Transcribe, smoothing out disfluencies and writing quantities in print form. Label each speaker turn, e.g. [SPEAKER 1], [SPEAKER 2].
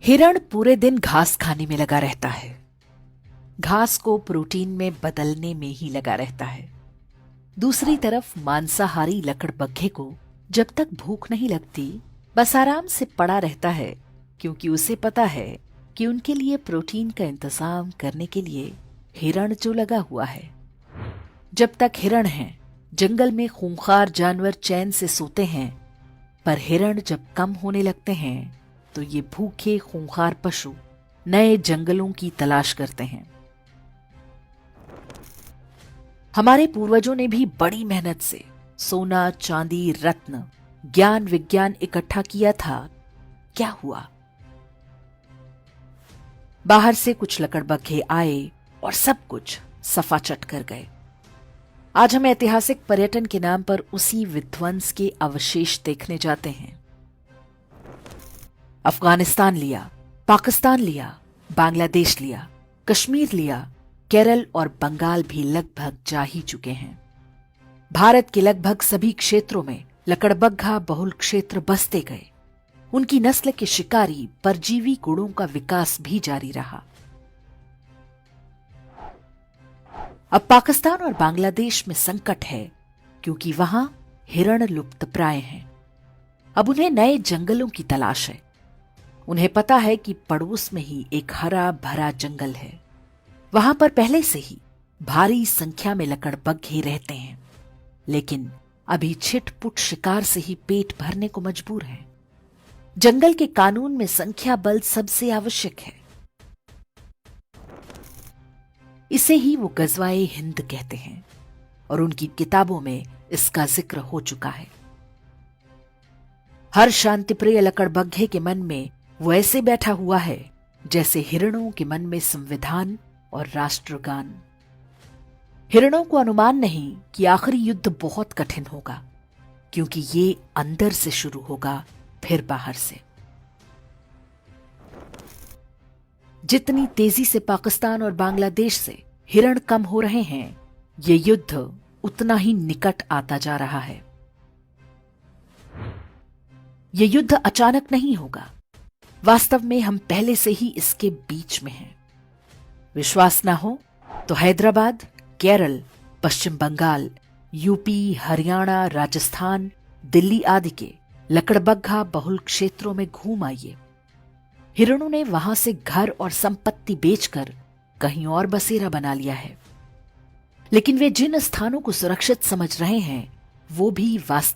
[SPEAKER 1] हिरण पूरे दिन घास खाने में लगा रहता है। घास को प्रोटीन में बदलने में ही लगा रहता है। दूसरी तरफ मांसाहारी लकड़बग्घे को जब तक भूख नहीं लगती बस आराम से पड़ा रहता है, क्योंकि उसे पता है कि उनके लिए प्रोटीन का इंतजाम करने के लिए हिरण जो लगा हुआ है। जब तक हिरण हैं, जंगल में खूंखार जानवर चैन से सोते हैं, पर हिरण जब कम होने लगते हैं तो ये भूखे खूंखार पशु नए जंगलों की तलाश करते हैं। हमारे पूर्वजों ने भी बड़ी मेहनत से सोना, चांदी, रत्न, ज्ञान, विज्ञान इकट्ठा किया था। क्या हुआ? बाहर से कुछ लकड़बग्घे आए और सब कुछ सफा चट कर गए। आज हम ऐतिहासिक पर्यटन के नाम पर उसी विध्वंस के अवशेष देखने जाते हैं। अफगानिस्तान लिया, पाकिस्तान लिया, बांग्लादेश लिया, कश्मीर लिया, केरल और बंगाल भी लगभग जा ही चुके हैं। भारत के लगभग सभी क्षेत्रों में लकड़बग्घा बहुल क्षेत्र बसते गए। उनकी नस्ल के शिकारी परजीवी गुणों का विकास भी जारी रहा। अब पाकिस्तान और बांग्लादेश में संकट है, क्योंकि वहां हिरण लुप्तप्राय हैं। अब उन्हें नए जंगलों की तलाश है। उन्हें पता है कि पड़ोस में ही एक हरा भरा जंगल है। वहां पर पहले से ही भारी संख्या में लकड़बग्घे रहते हैं, लेकिन अभी छिटपुट शिकार से ही पेट भरने को मजबूर हैं। जंगल के कानून में संख्या बल सबसे आवश्यक है। इसे ही वो गजवाए हिंद कहते हैं और उनकी किताबों में इसका जिक्र हो चुका है। हर शांतिप्रिय लकड़बग्घे के मन में वो ऐसे बैठा हुआ है जैसे हिरणों के मन में संविधान और राष्ट्रगान। हिरणों को अनुमान नहीं कि आखिरी युद्ध बहुत कठिन होगा, क्योंकि ये अंदर से शुरू होगा, फिर बाहर से। जितनी तेजी से पाकिस्तान और बांग्लादेश से हिरण कम हो रहे हैं, ये युद्ध उतना ही निकट आता जा रहा है। ये युद्ध अचानक नहीं होगा। वास्तव में हम पहले से ही इसके बीच में हैं। विश्वास ना हो तो हैदराबाद, केरल, पश्चिम बंगाल, यूपी, हरियाणा, राजस्थान, दिल्ली आदि के लकड़बग्घा बहुल क्षेत्रों में घूम आइए। हिरणों ने वहां से घर और संपत्ति बेचकर कहीं और बसेरा बना लिया है, लेकिन वे जिन स्थानों को सुरक्षित समझ रहे हैं वो भी वास्तव